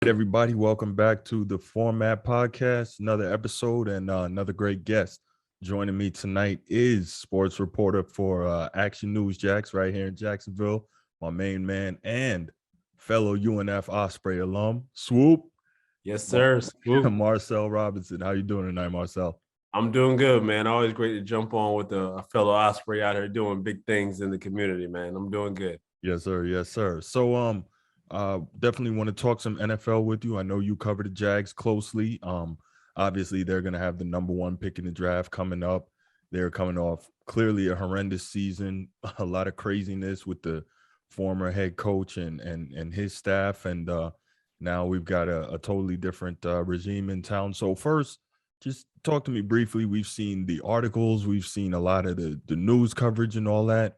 Everybody, welcome back to the Format Podcast. Another episode and another great guest. Joining me tonight is sports reporter for Action News Jax right here in Jacksonville, my main man and fellow UNF Osprey alum, Swoop. Yes, sir. Marcel Robinson. How you doing tonight, Marcel? I'm doing good, man. Always great to jump on with a fellow Osprey out here doing big things in the community, man. I'm doing good. Yes, sir. Yes, sir. So, definitely want to talk some NFL with you. I know you cover the Jags closely. Obviously they're going to have the number one pick in the draft coming up. They're coming off clearly a horrendous season, a lot of craziness with the former head coach and his staff, and now we've got a totally different regime in town. So first, just talk to me briefly. We've seen the articles, we've seen a lot of the news coverage and all that.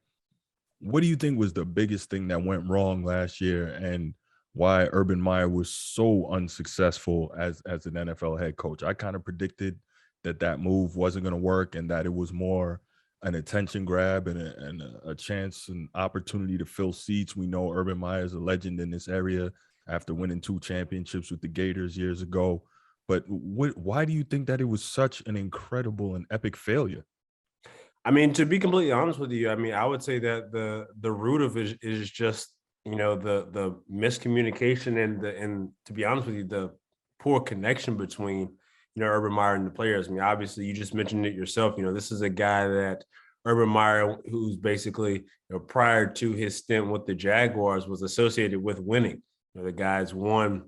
What do you think was the biggest thing that went wrong last year, and why Urban Meyer was so unsuccessful as an NFL head coach? I kind of predicted that move wasn't going to work and that it was more an attention grab and a chance and opportunity to fill seats. We know Urban Meyer is a legend in this area after winning 2 championships with the Gators years ago. But why do you think that it was such an incredible and epic failure? I mean, to be completely honest with you, I mean, I would say that the root of it is just, the miscommunication and to be honest with you, the poor connection between, Urban Meyer and the players. I mean, obviously you just mentioned it yourself. This is a guy that Urban Meyer, who's basically, prior to his stint with the Jaguars, was associated with winning. The guys won,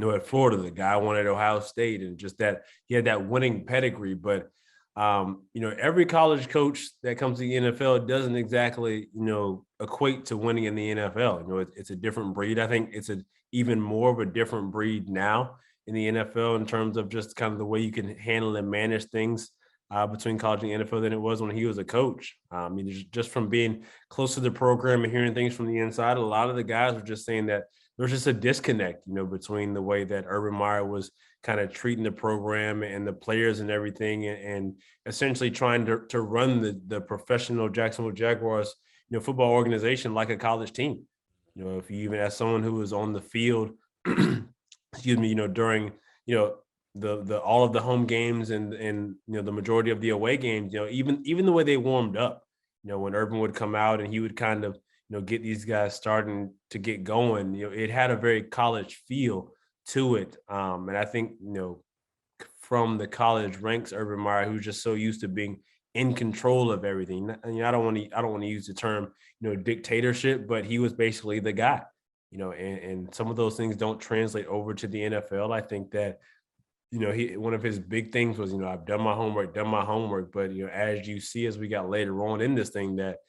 at Florida, the guy won at Ohio State, and just that he had that winning pedigree. But every college coach that comes to the NFL doesn't exactly, equate to winning in the NFL. It's a different breed. I think it's even more of a different breed now in the NFL in terms of just kind of the way you can handle and manage things between college and the NFL than it was when he was a coach. Just from being close to the program and hearing things from the inside, a lot of the guys were just saying that there's just a disconnect, between the way that Urban Meyer was kind of treating the program and the players and everything, and essentially trying to run the professional Jacksonville Jaguars, football organization like a college team. If you even ask someone who was on the field, excuse me, during, the all of the home games and the majority of the away games, even the way they warmed up, when Urban would come out and he would kind of, get these guys starting to get going, it had a very college feel to it. And I think, from the college ranks, Urban Meyer, who's just so used to being in control of everything. I don't want to use the term, dictatorship, but he was basically the guy, and some of those things don't translate over to the NFL. I think that, one of his big things was, I've done my homework. But, as you see, as we got later on in this thing, that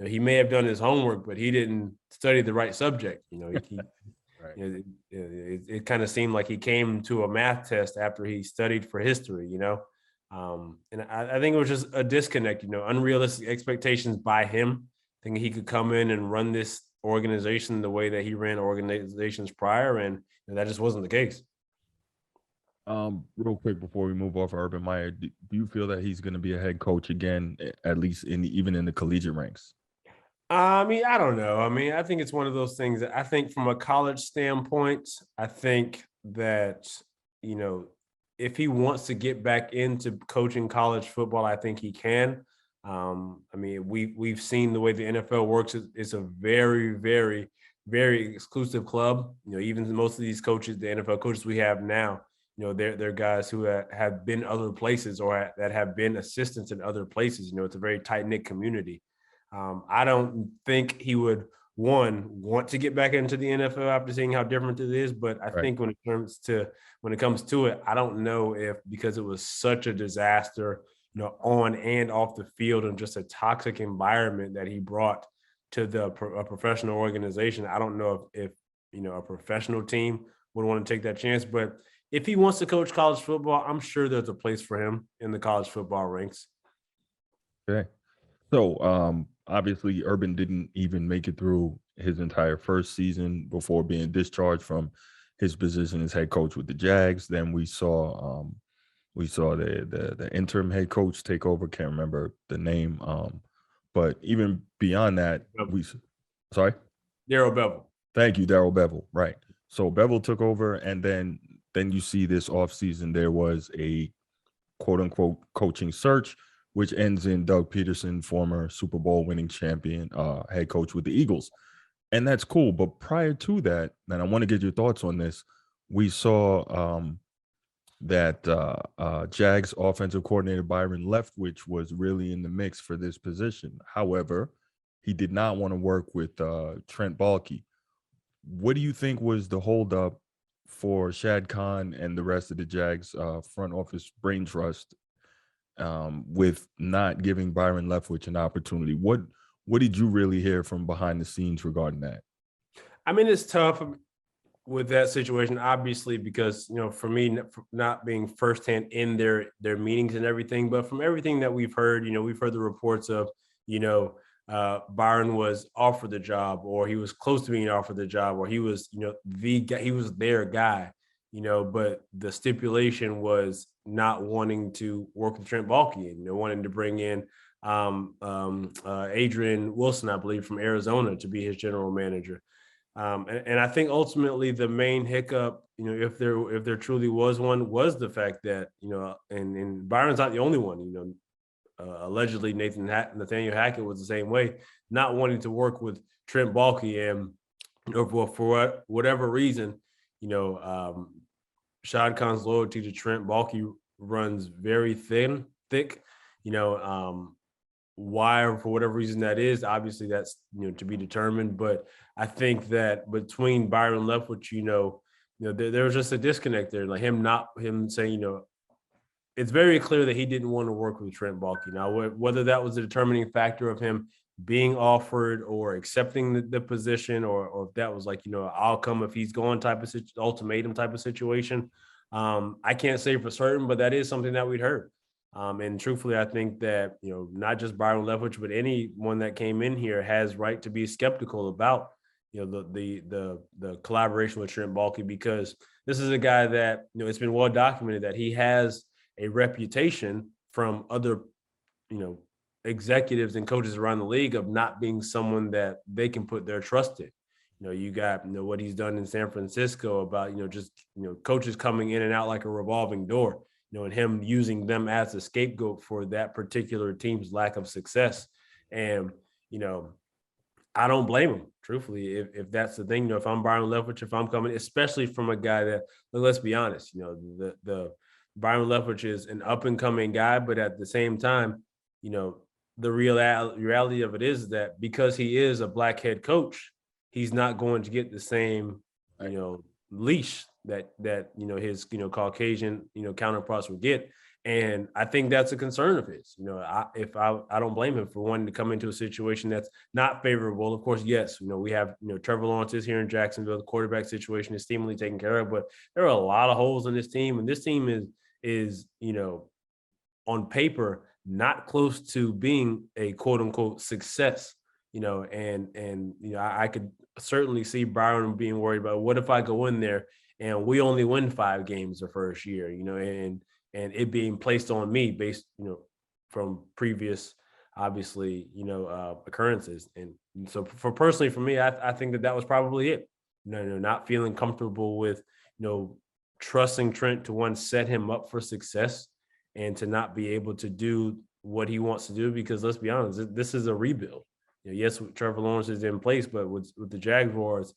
he may have done his homework, but he didn't study the right subject. Right. It kind of seemed like he came to a math test after he studied for history, and I think it was just a disconnect, unrealistic expectations by him, thinking he could come in and run this organization the way that he ran organizations prior, and that just wasn't the case. Real quick before we move off of Urban Meyer, do you feel that he's going to be a head coach again, at least even in the collegiate ranks? I mean, I don't know. I mean, I think it's one of those things that I think from a college standpoint, I think that, if he wants to get back into coaching college football, I think he can. I mean, we've seen the way the NFL works. It's a very, very, very exclusive club. Even most of these coaches, the NFL coaches we have now, they're guys who have been other places or that have been assistants in other places. It's a very tight-knit community. I don't think he would, want to get back into the NFL after seeing how different it is. But I think when it comes to it, I don't know if, because it was such a disaster, on and off the field, and just a toxic environment that he brought to a professional organization. I don't know if a professional team would want to take that chance. But if he wants to coach college football, I'm sure there's a place for him in the college football ranks. Okay. So, obviously, Urban didn't even make it through his entire first season before being discharged from his position as head coach with the Jags. Then we saw the interim head coach take over. Can't remember the name. But even beyond that, Darrell Bevell. Thank you, Darrell Bevell. Right. So Bevel took over, and then you see this offseason there was a quote unquote coaching search, which ends in Doug Pederson, former Super Bowl winning champion, head coach with the Eagles. And that's cool. But prior to that, and I want to get your thoughts on this, we saw that Jags offensive coordinator Byron Leftwich was really in the mix for this position. However, he did not want to work with Trent Baalke. What do you think was the holdup for Shad Khan and the rest of the Jags front office brain trust with not giving Byron Leftwich an opportunity? What did you really hear from behind the scenes regarding that? I mean, it's tough with that situation, obviously, because, for me, not being firsthand in their meetings and everything, but from everything that we've heard, we've heard the reports of, Byron was offered the job, or he was close to being offered the job, or he was, the guy, he was their guy, but the stipulation was not wanting to work with Trent Baalke, and wanting to bring in Adrian Wilson, I believe, from Arizona to be his general manager. And I think ultimately the main hiccup, if there truly was one, was the fact that, and Byron's not the only one, allegedly Nathaniel Hackett was the same way, not wanting to work with Trent Baalke, and for whatever reason, Shad Khan's loyalty to Trent Baalke runs very thick, why, or for whatever reason that is, obviously that's to be determined. But I think that between Byron Leftwich, there was just a disconnect there, like him saying, it's very clear that he didn't want to work with Trent Baalke. Now, whether that was a determining factor of him being offered or accepting the position, or if that was like, I'll come if he's going type of ultimatum type of situation, I can't say for certain, but that is something that we'd heard. And truthfully, I think that, not just Byron Leftwich, but anyone that came in here has right to be skeptical about, the collaboration with Trent Baalke, because this is a guy that, it's been well documented that he has a reputation from other, executives and coaches around the league of not being someone that they can put their trust in. You got, what he's done in San Francisco about, just, coaches coming in and out like a revolving door, and him using them as a scapegoat for that particular team's lack of success. And, I don't blame him, truthfully, if that's the thing. If I'm Byron Leftwich, if I'm coming, especially from a guy that, let's be honest, the Byron Leftwich is an up and coming guy, but at the same time, the reality of it is that because he is a black head coach, he's not going to get the same, leash that his Caucasian counterparts would get. And I think that's a concern of his. I don't blame him for wanting to come into a situation that's not favorable. Of course, yes, we have Trevor Lawrence is here in Jacksonville. The quarterback situation is seemingly taken care of, but there are a lot of holes in this team, and this team is on paper not close to being a quote unquote success. I could certainly see Byron being worried about, what if I go in there and we only win 5 games the first year, and it being placed on me based, from previous, obviously, occurrences. And so personally for me, I think that was probably it. Not feeling comfortable with, trusting Trent to set him up for success, and to not be able to do what he wants to do, because let's be honest, this is a rebuild. Yes, Trevor Lawrence is in place, but with the Jaguars,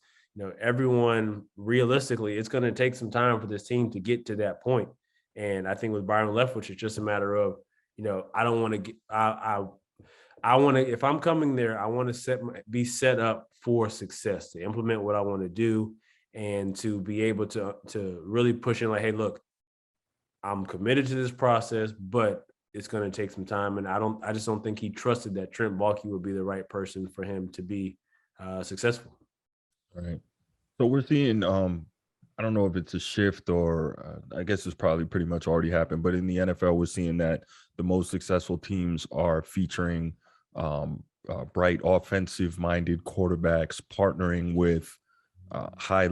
everyone realistically, it's going to take some time for this team to get to that point. And I think with Byron Leftwich, it's just a matter of, I don't want to get, I want to, if I'm coming there, I want to be set up for success, to implement what I want to do, and to be able to really push in, like, hey, look, I'm committed to this process, but it's going to take some time. And I just don't think he trusted that Trent Baalke would be the right person for him to be successful. All right. So we're seeing, I don't know if it's a shift, or I guess it's probably pretty much already happened, but in the NFL, we're seeing that the most successful teams are featuring bright offensive-minded quarterbacks partnering with bright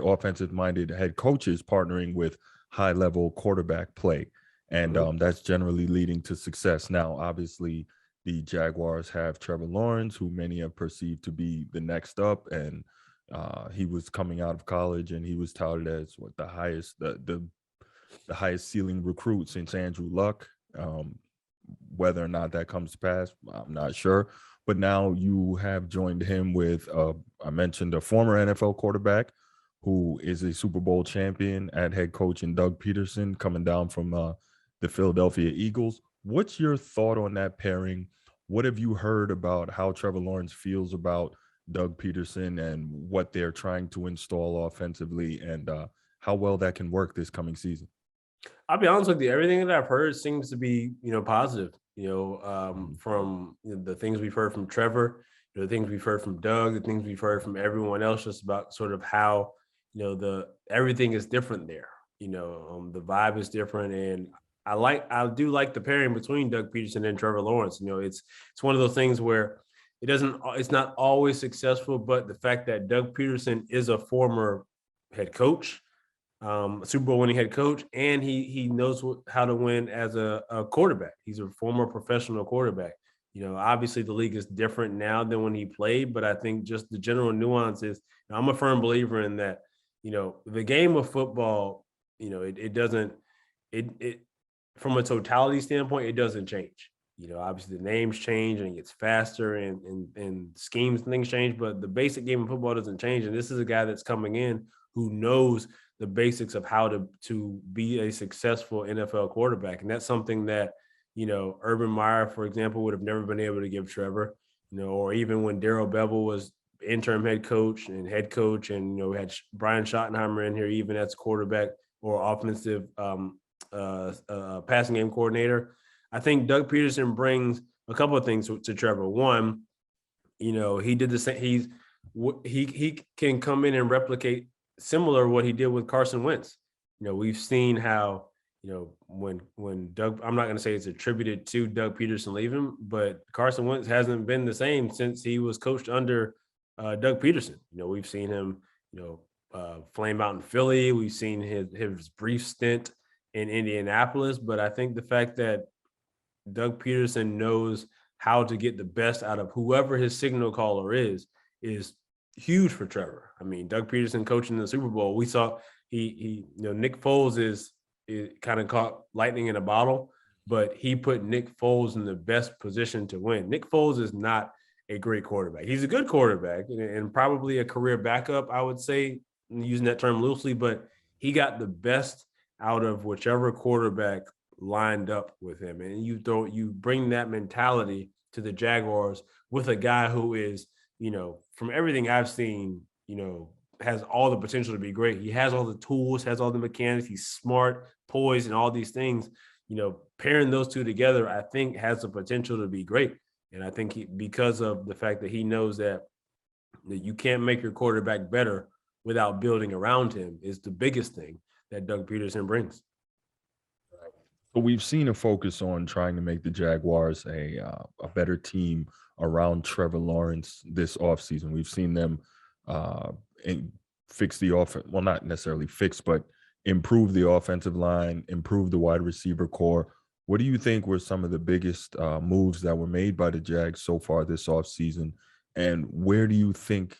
offensive-minded head coaches partnering with high-level quarterback play. And that's generally leading to success. Now, obviously, the Jaguars have Trevor Lawrence, who many have perceived to be the next up, and He was coming out of college and he was touted as what the highest ceiling recruit since Andrew Luck. Whether or not that comes to pass, I'm not sure. But now you have joined him with, I mentioned, a former NFL quarterback who is a Super Bowl champion at head coach in Doug Pederson, coming down from the Philadelphia Eagles. What's your thought on that pairing? What have you heard about how Trevor Lawrence feels about Doug Pederson and what they're trying to install offensively, and how well that can work this coming season? I'll be honest with you. Everything that I've heard seems to be, positive. Mhm. From the things we've heard from Trevor, the things we've heard from Doug, the things we've heard from everyone else, just about sort of how the everything is different there. The vibe is different, and I do like the pairing between Doug Peterson and Trevor Lawrence. It's one of those things where it's not always successful, but the fact that Doug Peterson is a former head coach, Super Bowl winning head coach, and he knows how to win as a quarterback. He's a former professional quarterback. Obviously the league is different now than when he played, but I think just the general nuance is, I'm a firm believer in that. The game of football, it doesn't it from a totality standpoint, it doesn't change. Obviously the names change and it gets faster, and schemes and things change, but the basic game of football doesn't change. And this is a guy that's coming in who knows the basics of how to be a successful NFL quarterback. And that's something that, Urban Meyer, for example, would have never been able to give Trevor, or even when Darrell Bevel was interim head coach, and, we had Brian Schottenheimer in here, even as quarterback or offensive passing game coordinator. I think Doug Peterson brings a couple of things to Trevor. One, he did the same. He can come in and replicate similar what he did with Carson Wentz. We've seen how, when Doug, I'm not going to say it's attributed to Doug Peterson leaving, but Carson Wentz hasn't been the same since he was coached under Doug Peterson. We've seen him, flame out in Philly. We've seen his brief stint in Indianapolis, but I think the fact that Doug Peterson knows how to get the best out of whoever his signal caller is huge for Trevor. I mean, Doug Peterson coaching the Super Bowl, we saw Nick Foles is kind of caught lightning in a bottle, but he put Nick Foles in the best position to win. Nick Foles is not a great quarterback. He's a good quarterback and probably a career backup, I would say, using that term loosely, but he got the best out of whichever quarterback lined up with him. And you bring that mentality to the Jaguars with a guy who is, from everything I've seen, has all the potential to be great. He has all the tools, has all the mechanics. He's smart, poised, and all these things. Pairing those two together, I think, has the potential to be great. And I think because of the fact that he knows that you can't make your quarterback better without building around him, is the biggest thing that Doug Peterson brings. But we've seen a focus on trying to make the Jaguars a better team around Trevor Lawrence this offseason. We've seen them uh, fix the offense. Well, not necessarily fix, but improve the offensive line, improve the wide receiver core. What do you think were some of the biggest moves that were made by the Jags so far this offseason? And where do you think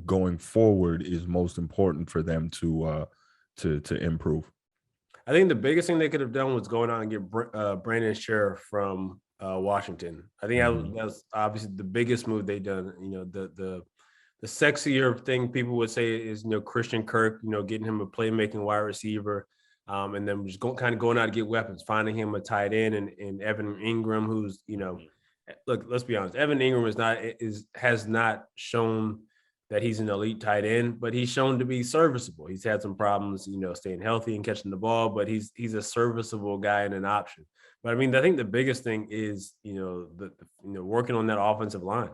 going forward is most important for them to improve? I think the biggest thing they could have done was going out and get Brandon Sheriff from Washington. I think Mhm. that was obviously the biggest move they done. The sexier thing people would say is Christian Kirk, getting him a playmaking wide receiver, and then just kind of going out to get weapons, finding him a tight end and Evan Ingram, who's look, let's be honest, Evan Ingram has not shown that he's an elite tight end, but he's shown to be serviceable. He's had some problems, staying healthy and catching the ball, but he's a serviceable guy and an option. But I mean, I think the biggest thing is, working on that offensive line.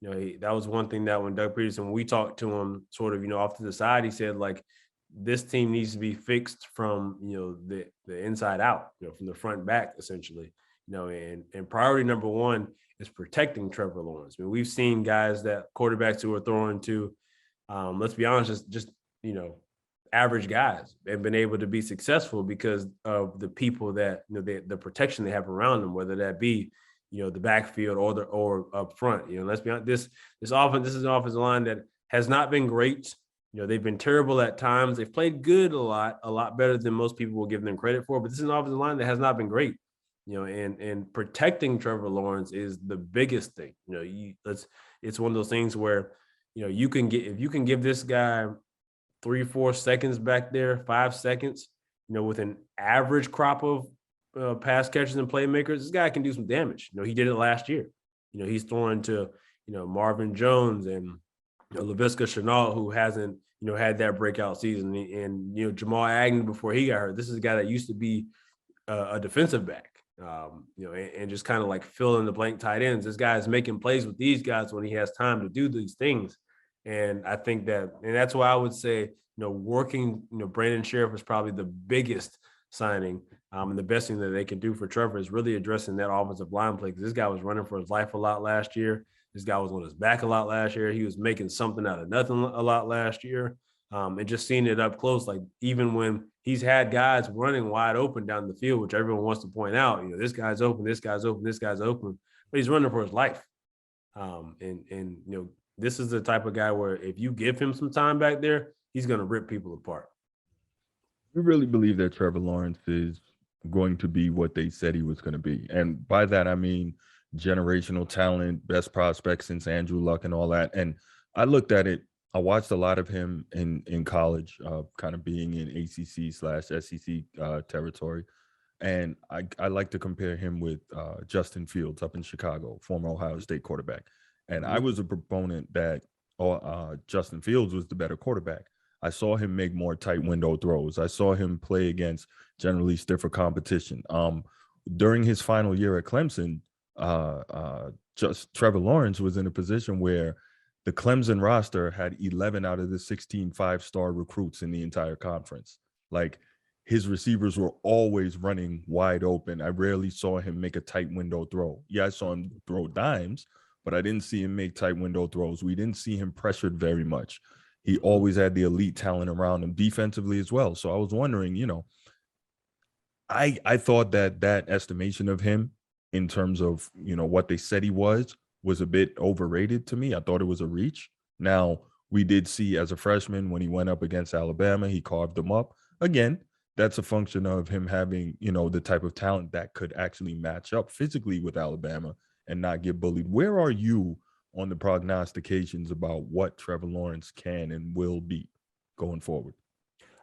That was one thing that when Doug Peterson, we talked to him sort of, off to the side, he said, like, this team needs to be fixed from, the inside out, from the front back, essentially, and priority number one is protecting Trevor Lawrence. I mean, we've seen guys quarterbacks who are throwing to, let's be honest, just average guys, and been able to be successful because of the people that the protection they have around them, whether that be the backfield or up front. Let's be honest, this is an offensive line that has not been great. They've been terrible at times. They've played good a lot better than most people will give them credit for. But this is an offensive line that has not been great. And protecting Trevor Lawrence is the biggest thing. It's one of those things where you can get, if you can give this guy 3-4 seconds back there, 5 seconds, with an average crop of pass catchers and playmakers, this guy can do some damage. He did it last year. He's throwing to Marvin Jones and Laviska Shenault, who hasn't had that breakout season, and Jamal Agnew before he got hurt. This is a guy that used to be a defensive back. And just kind of like fill in the blank tight ends. This guy is making plays with these guys when he has time to do these things. And I think that's why I would say, working, Brandon Sheriff is probably the biggest signing. And the best thing that they can do for Trevor is really addressing that offensive line play. Because this guy was running for his life a lot last year. This guy was on his back a lot last year. He was making something out of nothing a lot last year. And just seeing it up close, like even when he's had guys running wide open down the field, which everyone wants to point out, this guy's open, this guy's open, this guy's open, but he's running for his life. This is the type of guy where if you give him some time back there, he's going to rip people apart. We really believe that Trevor Lawrence is going to be what they said he was going to be. And by that, I mean generational talent, best prospect since Andrew Luck and all that. And I looked at it. I watched a lot of him in college, kind of being in ACC/SEC territory. And I like to compare him with Justin Fields up in Chicago, former Ohio State quarterback. And I was a proponent that Justin Fields was the better quarterback. I saw him make more tight window throws. I saw him play against generally stiffer competition. During his final year at Clemson, just Trevor Lawrence was in a position where the Clemson roster had 11 out of the 16 5-star recruits in the entire conference. Like, his receivers were always running wide open. I rarely saw him make a tight window throw. Yeah, I saw him throw dimes, but I didn't see him make tight window throws. We didn't see him pressured very much. He always had the elite talent around him defensively as well. So I was wondering, I thought that estimation of him in terms of, what they said he was a bit overrated to me. I thought it was a reach. Now, we did see as a freshman when he went up against Alabama, he carved them up. Again, that's a function of him having, the type of talent that could actually match up physically with Alabama and not get bullied. Where are you on the prognostications about what Trevor Lawrence can and will be going forward?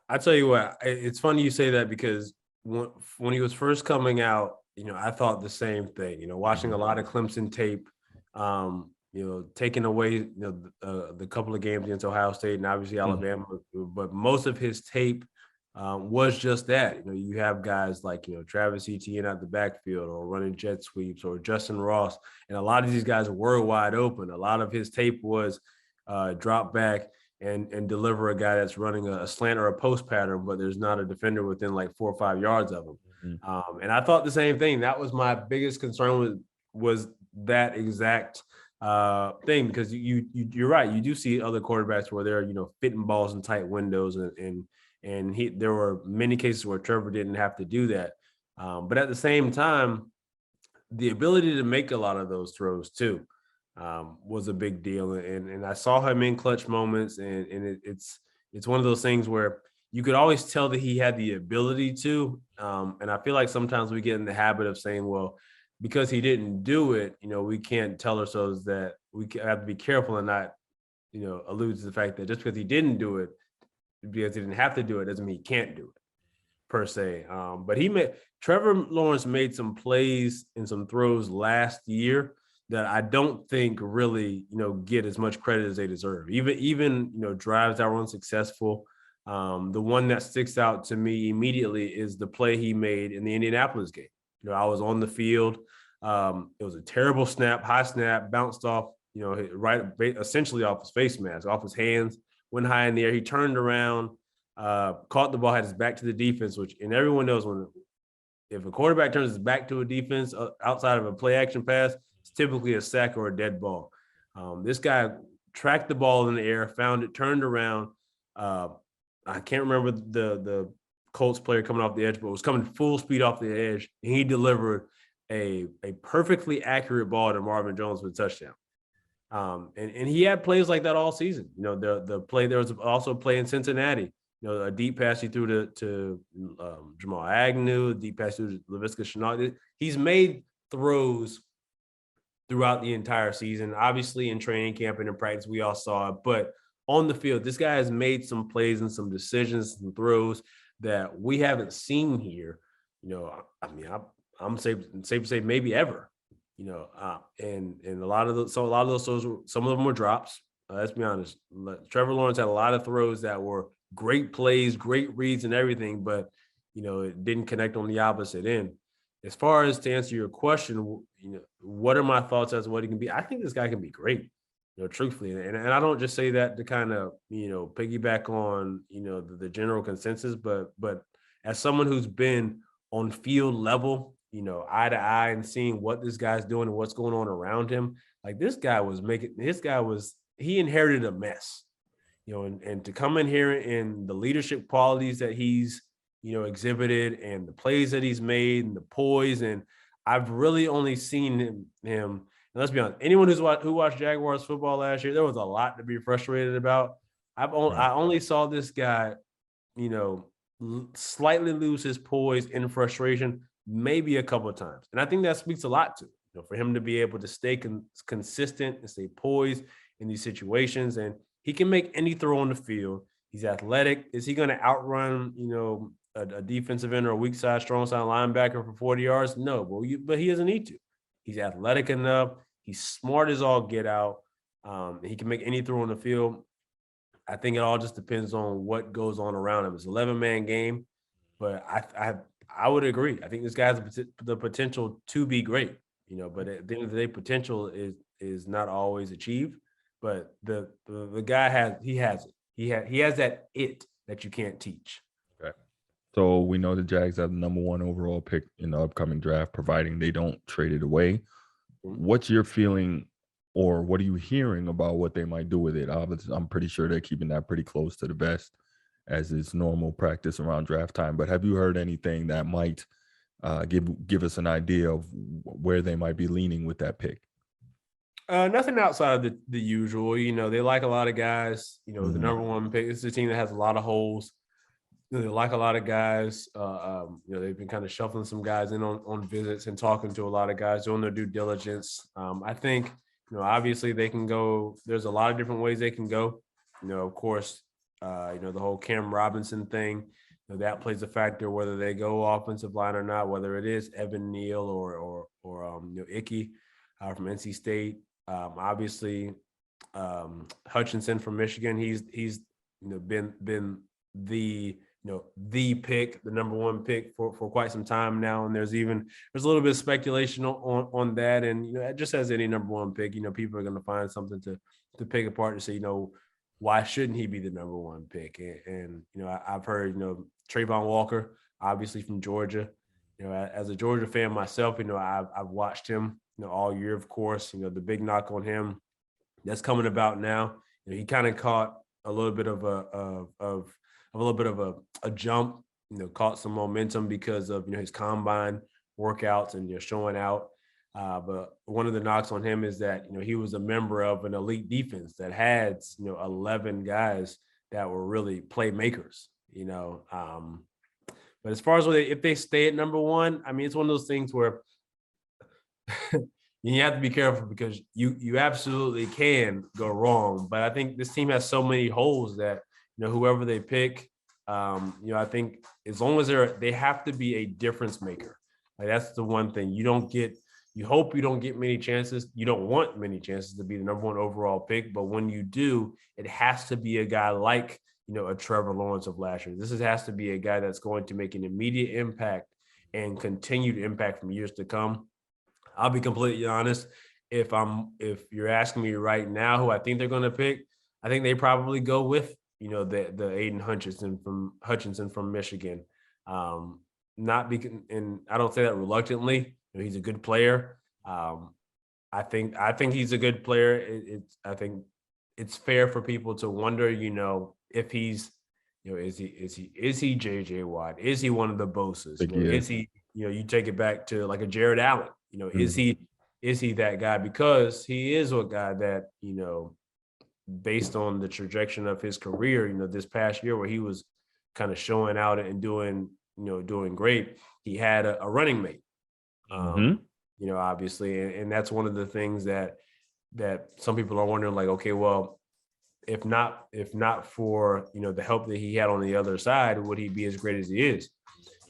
I tell you what, it's funny you say that because when he was first coming out, I thought the same thing, watching a lot of Clemson tape, taking away, the couple of games against Ohio State and obviously Alabama, but most of his tape was just that. You have guys like, Travis Etienne out the backfield or running jet sweeps or Justin Ross. And a lot of these guys were wide open. A lot of his tape was drop back and deliver a guy that's running a slant or a post pattern, but there's not a defender within like 4 or 5 yards of him. And I thought the same thing. That was my biggest concern was that exact thing, because you're right. You do see other quarterbacks where they're, fitting balls in tight windows and there were many cases where Trevor didn't have to do that. But at the same time, the ability to make a lot of those throws too was a big deal. And I saw him in clutch moments, and it's one of those things where you could always tell that he had the ability to. And I feel like sometimes we get in the habit of saying, well, because he didn't do it, we can't tell ourselves that we have to be careful and not, allude to the fact that just because he didn't do it, because he didn't have to do it, doesn't mean he can't do it per se. But Trevor Lawrence made some plays and some throws last year that I don't think really, get as much credit as they deserve. Even drives that were unsuccessful. The one that sticks out to me immediately is the play he made in the Indianapolis game. I was on the field. It was a terrible snap, high snap, bounced off, right, essentially off his face mask, off his hands, went high in the air. He turned around, caught the ball, had his back to the defense, and everyone knows if a quarterback turns his back to a defense outside of a play action pass, it's typically a sack or a dead ball. This guy tracked the ball in the air, found it, turned around. I can't remember the Colts player coming off the edge, but it was coming full speed off the edge. And he delivered a perfectly accurate ball to Marvin Jones for a touchdown. And he had plays like that all season. The play, there was also a play in Cincinnati. A deep pass he threw to Jamal Agnew, a deep pass to Laviska Shenault. He's made throws throughout the entire season. Obviously, in training camp and in practice, we all saw it. But on the field, this guy has made some plays and some decisions and throws that we haven't seen here. I mean, I'm safe to say maybe ever. And a lot of those, throws, some of them were drops. Let's be honest. Trevor Lawrence had a lot of throws that were great plays, great reads, and everything, but it didn't connect on the opposite end. As far as to answer your question, what are my thoughts as to what he can be? I think this guy can be great, truthfully. And I don't just say that to kind of, piggyback on, the general consensus, but as someone who's been on field level, eye to eye and seeing what this guy's doing and what's going on around him, like he inherited a mess, and to come in here and the leadership qualities that he's exhibited and the plays that he's made and the poise. And I've really only seen him. And let's be honest, anyone who watched Jaguars football last year, there was a lot to be frustrated about. I only saw this guy, slightly lose his poise in frustration maybe a couple of times. And I think that speaks a lot to, for him to be able to stay consistent and stay poised in these situations. And he can make any throw on the field. He's athletic. Is he going to outrun, a defensive end or a weak side, strong side linebacker for 40 yards? No, but he doesn't need to. He's athletic enough. He's smart as all get out. He can make any throw on the field. I think it all just depends on what goes on around him. It's an 11-man game, but I would agree. I think this guy has the potential to be great, but at the end of the day, potential is not always achieved. But the guy has it. He has that it that you can't teach. Okay. So we know the Jags have the number 1 overall pick in the upcoming draft, providing they don't trade it away. What's your feeling, or what are you hearing about what they might do with it? Obviously, I'm pretty sure they're keeping that pretty close to the vest, as is normal practice around draft time. But have you heard anything that might give us an idea of where they might be leaning with that pick? Nothing outside of the usual. They like a lot of guys. The Mhm. number 1 pick. It's a team that has a lot of holes. They like a lot of guys. They've been kind of shuffling some guys in on visits and talking to a lot of guys, doing their due diligence. I think, obviously they can go. There's a lot of different ways they can go. Of course, the whole Cam Robinson thing, that plays a factor, whether they go offensive line or not, whether it is Evan Neal or Icky from NC State. Obviously, Hutchinson from Michigan. He's been the pick, the number 1 pick for quite some time now. And there's a little bit of speculation on that. And just as any number 1 pick, people are going to find something to pick apart to say, why shouldn't he be the number 1 pick? And I've heard Trayvon Walker, obviously from Georgia. As a Georgia fan myself, I've watched him all year, of course. The big knock on him that's coming about now. He kind of caught a little bit of a jump, caught some momentum because of his combine workouts and showing out. But one of the knocks on him is that he was a member of an elite defense that had 11 guys that were really playmakers. But as far as if they stay at number 1, I mean, it's one of those things where you have to be careful because you absolutely can go wrong. But I think this team has so many holes that whoever they pick, I think as long as they have to be a difference maker. Like that's the one thing you hope you don't get many chances. You don't want many chances to be the number 1 overall pick, but when you do, it has to be a guy like a Trevor Lawrence of last year. This has to be a guy that's going to make an immediate impact and continued impact from years to come. I'll be completely honest. If you're asking me right now who I think they're going to pick, I think they probably go with the Aiden Hutchinson from Michigan. And I don't say that reluctantly. He's a good player. I think he's a good player. I think it's fair for people to wonder, if he's, is he JJ Watt? Is he one of the Bosa's? Is he, you take it back to like a Jared Allen? Is he is he that guy? Because he is a guy that, based on the trajectory of his career, this past year where he was kind of showing out and doing great, he had a running mate. Obviously, and that's one of the things that some people are wondering, like, okay, well, if not for the help that he had on the other side, would he be as great as he is?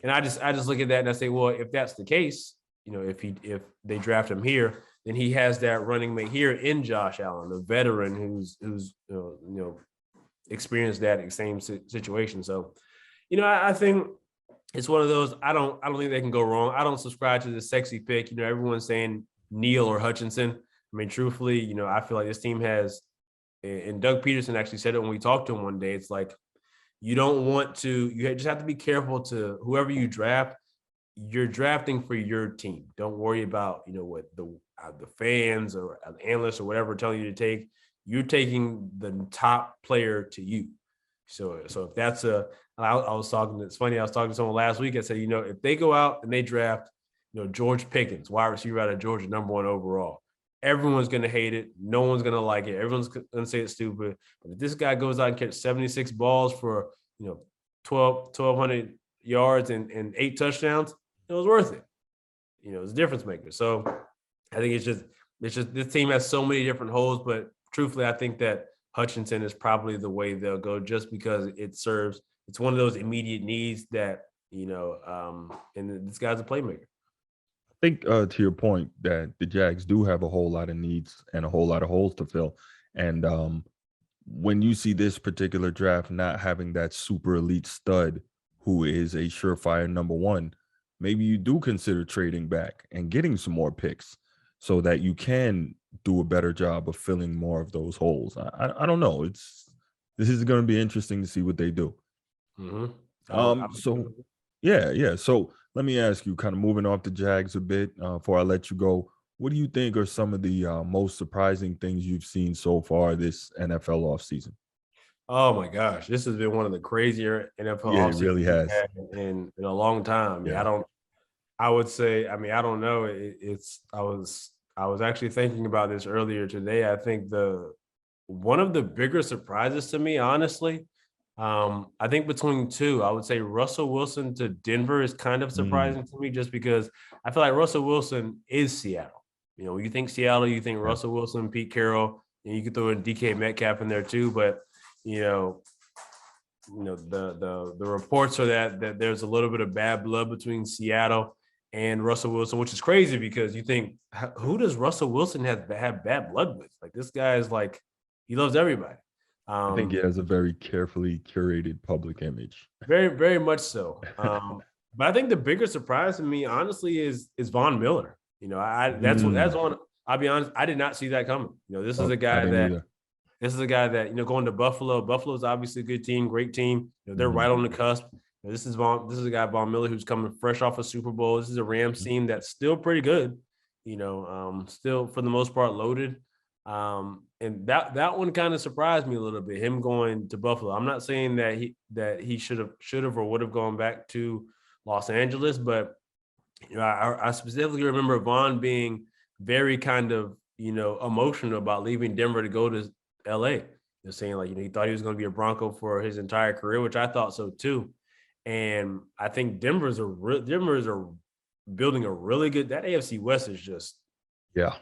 And I just look at that and I say, well, if that's the case, if they draft him here, then he has that running mate here in Josh Allen, a veteran who's experienced that same situation. So, I think it's one of those. I don't think they can go wrong. I don't subscribe to the sexy pick. Everyone's saying Neal or Hutchinson. I mean, truthfully, I feel like this team has, and Doug Pederson actually said it when we talked to him one day. It's like, you don't want to, you just have to be careful to whoever you draft. You're drafting for your team. Don't worry about, what the fans or analysts or whatever are telling you to take. You're taking the top player to you. So if that's I was talking, it's funny, I was talking to someone last week. I said, if they go out and they draft, George Pickens, wide receiver out of Georgia, number 1 overall, everyone's going to hate it. No one's going to like it. Everyone's going to say it's stupid. But if this guy goes out and catches 76 balls for, 1,200 yards and 8 touchdowns, it was worth it. It's a difference maker. So I think it's just this team has so many different holes, but truthfully, I think that Hutchinson is probably the way they'll go, just because it's one of those immediate needs that, and this guy's a playmaker. I think to your point that the Jags do have a whole lot of needs and a whole lot of holes to fill. And when you see this particular draft not having that super elite stud who is a surefire number 1, maybe you do consider trading back and getting some more picks so that you can do a better job of filling more of those holes. I don't know. This is going to be interesting to see what they do. So yeah. So let me ask you, kind of moving off the Jags a bit before I let you go. What do you think are some of the most surprising things you've seen so far this NFL offseason? Oh my gosh, this has been one of the crazier NFL offseasons It really has in a long time. I would say, I don't know. I was actually thinking about this earlier today. I think one of the bigger surprises to me, honestly, I think between two, I would say Russell Wilson to Denver is kind of surprising to me, just because I feel like Russell Wilson is Seattle. When you think Seattle, you think Russell Wilson, Pete Carroll, and you could throw in DK Metcalf in there too. But the reports are that there's a little bit of bad blood between Seattle and Russell Wilson, which is crazy, because you think, who does Russell Wilson have bad blood with? Like, this guy is like, he loves everybody. I think he has a very carefully curated public image. Very, very much so. But I think the bigger surprise to me, honestly, is Von Miller. That's one. I'll be honest, I did not see that coming. This is a guy that going to Buffalo. Buffalo's obviously a good team, great team. They're right on the cusp. This is a guy, Von Miller, who's coming fresh off a Super Bowl. This is a Rams team that's still pretty good. Still for the most part loaded. And that one kind of surprised me a little bit, him going to Buffalo. I'm not saying that he should have or would have gone back to Los Angeles, but I specifically remember Vaughn being very kind of emotional about leaving Denver to go to LA. Saying, like, he thought he was going to be a Bronco for his entire career, which I thought so too. And I think Denver's building a really good. That AFC West is just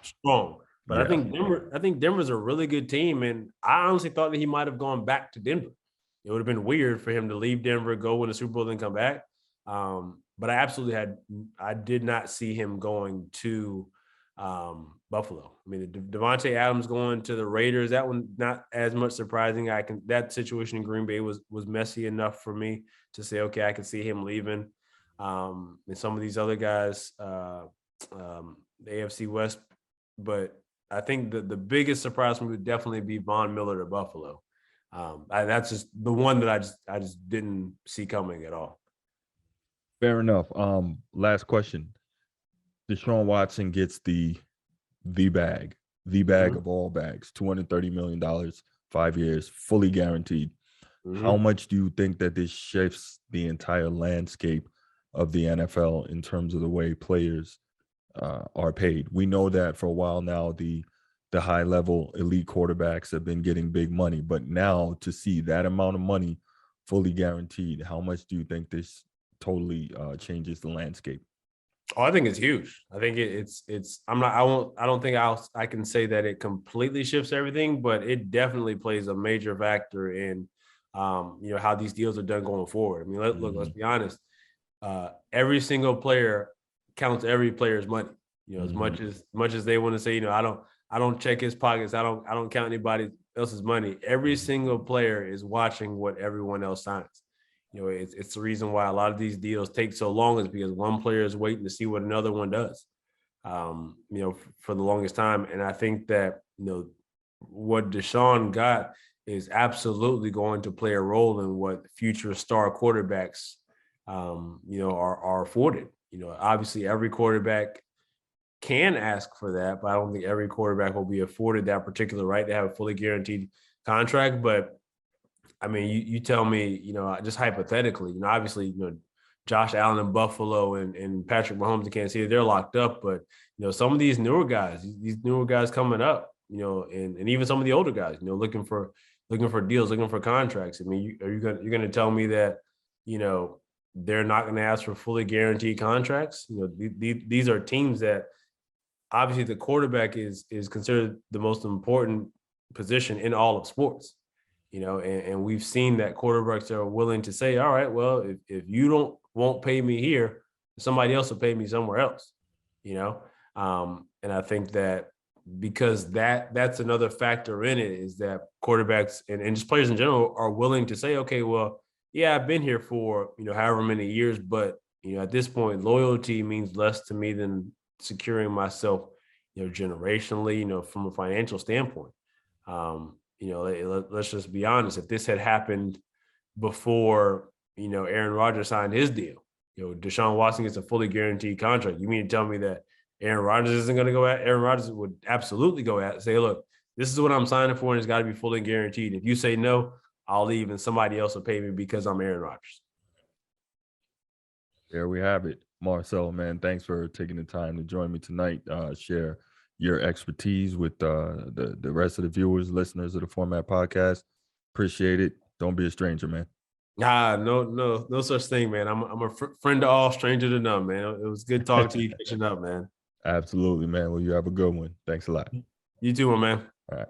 strong. But I think Denver's a really good team, and I honestly thought that he might have gone back to Denver. It would have been weird for him to leave Denver, go win a Super Bowl, then come back. But I did not see him going to Buffalo. I mean, Devontae Adams going to the Raiders, that one not as much surprising. That situation in Green Bay was messy enough for me to say, okay, I can see him leaving. And some of these other guys, the AFC West, but I think the biggest surprise for me would definitely be Von Miller to Buffalo. That's just the one that I just didn't see coming at all. Fair enough. Last question. Deshaun Watson gets the bag of all bags, $230 million, 5 years, fully guaranteed. How much do you think that this shifts the entire landscape of the NFL in terms of the way players are paid. We know that for a while now, the high level elite quarterbacks have been getting big money, but now to see that amount of money fully guaranteed, how much do you think this totally changes the landscape? Oh, I think it's huge. I think it's I don't think I can say that it completely shifts everything, but it definitely plays a major factor in how these deals are done going forward. I mean, let's be honest. Every single player counts every player's money. As much as they want to say, I don't check his pockets. I don't count anybody else's money. Every single player is watching what everyone else signs. It's the reason why a lot of these deals take so long is because one player is waiting to see what another one does. For the longest time. And I think that, what Deshaun got is absolutely going to play a role in what future star quarterbacks, are afforded. Obviously every quarterback can ask for that, but I don't think every quarterback will be afforded that particular right to have a fully guaranteed contract. But I mean, you tell me, just hypothetically, obviously, Josh Allen in Buffalo and Patrick Mahomes in Kansas City, they're locked up. But, some of these newer guys coming up, and even some of the older guys, looking for deals, looking for contracts. I mean, you're going to tell me that, they're not going to ask for fully guaranteed contracts? These are teams that obviously the quarterback is considered the most important position in all of sports. And we've seen that quarterbacks are willing to say, all right, well, if you won't pay me here, somebody else will pay me somewhere else, and I think that because that's another factor in it is that quarterbacks and just players in general are willing to say, okay, well, yeah, I've been here for, however many years, but, at this point, loyalty means less to me than securing myself, generationally, from a financial standpoint. Let's just be honest. If this had happened before, Aaron Rodgers signed his deal, Deshaun Watson gets a fully guaranteed contract. You mean to tell me that Aaron Rodgers isn't going to go at? Aaron Rodgers would absolutely go at, say, look, this is what I'm signing for, and it's got to be fully guaranteed. If you say no, I'll leave, and somebody else will pay me because I'm Aaron Rodgers. There we have it. Marcel, man, thanks for taking the time to join me tonight. Share your expertise with the rest of the viewers, listeners of the Format Podcast. Appreciate it. Don't be a stranger, man. No such thing, man. I'm a friend to all, stranger to none, man. It was good talking to you, catching up, man. Absolutely, man. Well, you have a good one. Thanks a lot. You too, my man. All right.